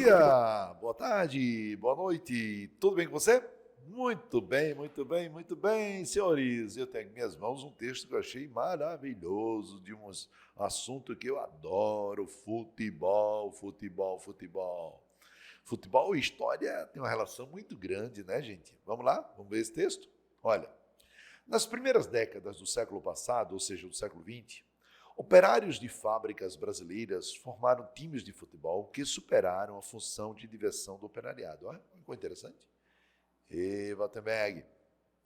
dia, boa tarde, boa noite, tudo bem com você? Muito bem, muito bem, muito bem, senhores. Eu tenho em minhas mãos um texto que eu achei maravilhoso, de um assunto que eu adoro, futebol, futebol, futebol. Futebol e história tem uma relação muito grande, né, gente? Vamos lá? Vamos ver esse texto? Olha, nas primeiras décadas do século passado, ou seja, do século XX, operários de fábricas brasileiras formaram times de futebol que superaram a função de diversão do operariado. Olha, que coisa interessante. E Wattenberg,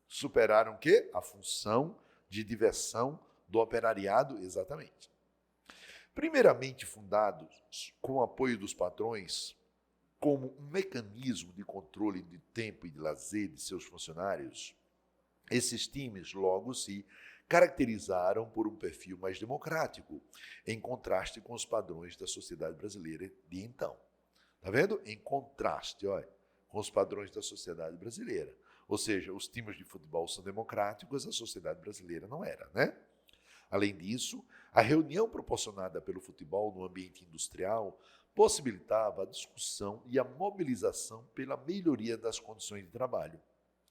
superaram o quê? A função de diversão do operariado, exatamente. Primeiramente fundados com o apoio dos patrões, como um mecanismo de controle de tempo e de lazer de seus funcionários, esses times logo se caracterizaram por um perfil mais democrático, em contraste com os padrões da sociedade brasileira de então. Tá vendo? Em contraste, olha, com os padrões da sociedade brasileira. Ou seja, os times de futebol são democráticos, a sociedade brasileira não era, né? Além disso, a reunião proporcionada pelo futebol no ambiente industrial possibilitava a discussão e a mobilização pela melhoria das condições de trabalho.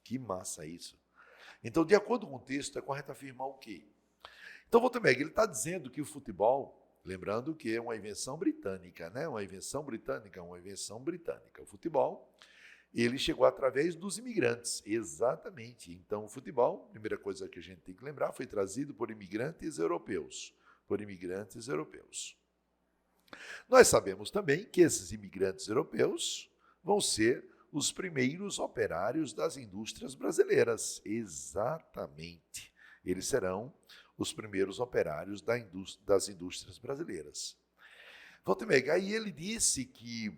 Que massa isso! Então, de acordo com o texto, é correto afirmar o quê? Então, Wattenberg, ele está dizendo que o futebol, lembrando que é uma invenção britânica, né? Uma invenção britânica. O futebol, ele chegou através dos imigrantes, exatamente. Então, o futebol, primeira coisa que a gente tem que lembrar, foi trazido por imigrantes europeus. Nós sabemos também que esses imigrantes europeus vão ser os primeiros operários das indústrias brasileiras. Exatamente. Eles serão os primeiros operários das indústrias brasileiras. Wattenberg, aí ele disse que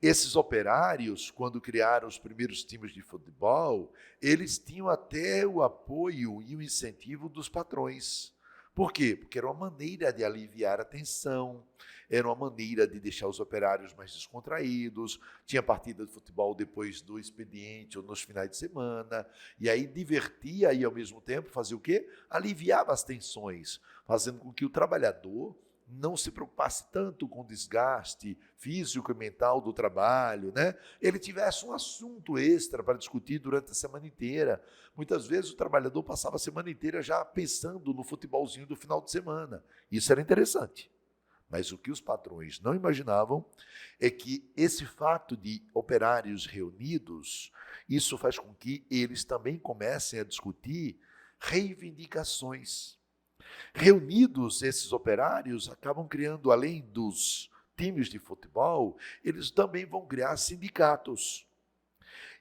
esses operários, quando criaram os primeiros times de futebol, eles tinham até o apoio e o incentivo dos patrões. Por quê? Porque era uma maneira de aliviar a tensão, era uma maneira de deixar os operários mais descontraídos, tinha partida de futebol depois do expediente ou nos finais de semana, e aí divertia e, ao mesmo tempo, fazia o quê? Aliviava as tensões, fazendo com que o trabalhador não se preocupasse tanto com o desgaste físico e mental do trabalho, né? Ele tivesse um assunto extra para discutir durante a semana inteira. Muitas vezes o trabalhador passava a semana inteira já pensando no futebolzinho do final de semana. Isso era interessante. Mas o que os patrões não imaginavam é que esse fato de operários reunidos, isso faz com que eles também comecem a discutir reivindicações. Reunidos, esses operários acabam criando, além dos times de futebol, eles também vão criar sindicatos.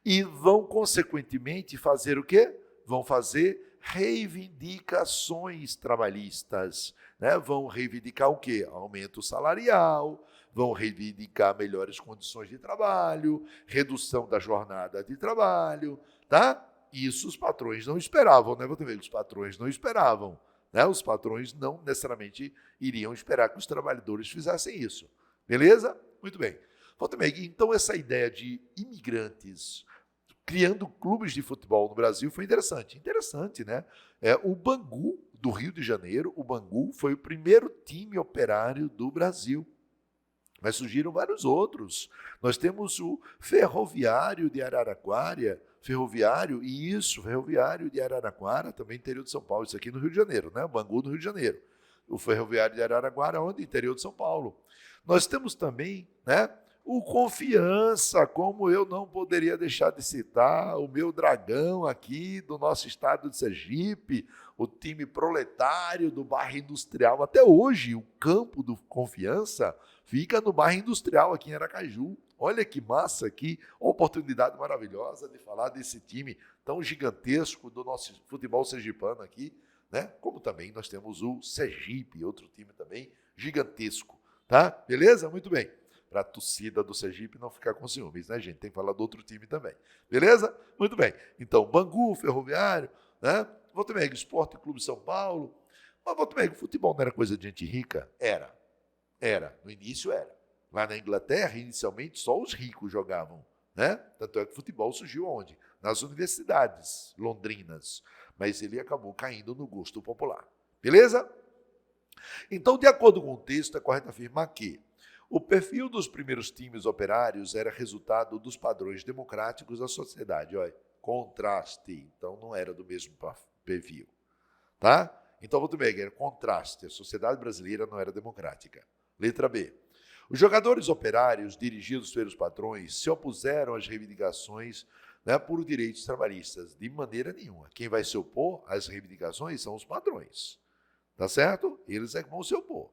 E vão, consequentemente, fazer o quê? Vão fazer reivindicações trabalhistas, né? Vão reivindicar o quê? Aumento salarial, vão reivindicar melhores condições de trabalho, redução da jornada de trabalho, tá? Isso os patrões não esperavam, né? Os patrões não esperavam. Né? Os patrões não necessariamente iriam esperar que os trabalhadores fizessem isso. Beleza? Muito bem. Então, essa ideia de imigrantes criando clubes de futebol no Brasil foi interessante. Interessante, né? O Bangu, do Rio de Janeiro, o Bangu foi o primeiro time operário do Brasil. Mas surgiram vários outros. Nós temos o Ferroviário de Araraquara, Ferroviário de Araraquara, também interior de São Paulo, isso aqui no Rio de Janeiro, né? O Bangu, no Rio de Janeiro. O Ferroviário de Araraquara, onde? Interior de São Paulo. Nós temos também, né, o Confiança, como eu não poderia deixar de citar, o meu Dragão aqui do nosso estado de Sergipe, o time proletário do bairro industrial. Até hoje, o campo do Confiança fica no bairro industrial aqui em Aracaju. Olha que massa aqui, oportunidade maravilhosa de falar desse time tão gigantesco do nosso futebol sergipano aqui, né? Como também nós temos o Sergipe, outro time também gigantesco, tá? Beleza? Muito bem. Para a torcida do Sergipe não ficar com ciúmes, né, gente? Tem que falar do outro time também. Beleza? Muito bem. Então, Bangu, Ferroviário, né? Wattenberg, Esporte Clube São Paulo. Mas, Wattenberg, o futebol não era coisa de gente rica? Era. No início era. Lá na Inglaterra, inicialmente, só os ricos jogavam, né? Tanto é que o futebol surgiu onde? Nas universidades londrinas. Mas ele acabou caindo no gosto popular. Beleza? Então, de acordo com o texto, é correto afirmar que O perfil dos primeiros times operários era resultado dos padrões democráticos da sociedade. Olha, contraste, então não era do mesmo perfil. Tá? Então, muito bem, era contraste. A sociedade brasileira não era democrática. Letra B. Os jogadores operários, dirigidos pelos patrões, se opuseram às reivindicações, né, por direitos trabalhistas. De maneira nenhuma. Quem vai se opor às reivindicações são os patrões. Tá certo? Eles é que vão se opor.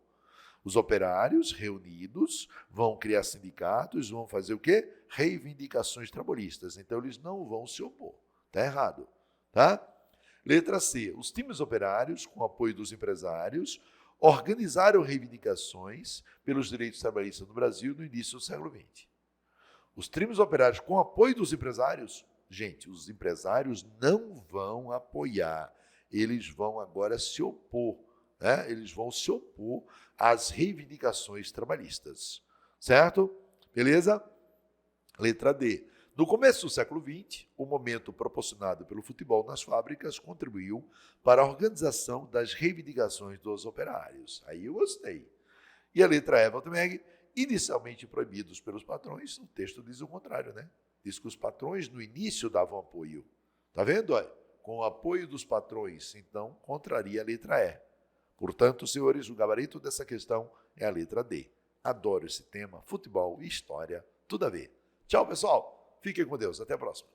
Os operários reunidos vão criar sindicatos, vão fazer o quê? Reivindicações trabalhistas. Então, eles não vão se opor. Tá errado. Tá? Letra C. Os times operários, com apoio dos empresários, organizaram reivindicações pelos direitos trabalhistas no Brasil no início do século XX. Os times operários, com apoio dos empresários, gente, os empresários não vão apoiar, eles vão agora se opor, né? Eles vão se opor às reivindicações trabalhistas, certo? Beleza? Letra D. No começo do século XX, o momento proporcionado pelo futebol nas fábricas contribuiu para a organização das reivindicações dos operários. Aí eu gostei. E a letra E, Walter, inicialmente proibidos pelos patrões, o texto diz o contrário, né? Diz que os patrões no início davam apoio. Tá vendo? Olha, com o apoio dos patrões, então, contraria a letra E. Portanto, senhores, o gabarito dessa questão é a letra D. Adoro esse tema, futebol e história, tudo a ver. Tchau, pessoal. Fiquem com Deus. Até a próxima.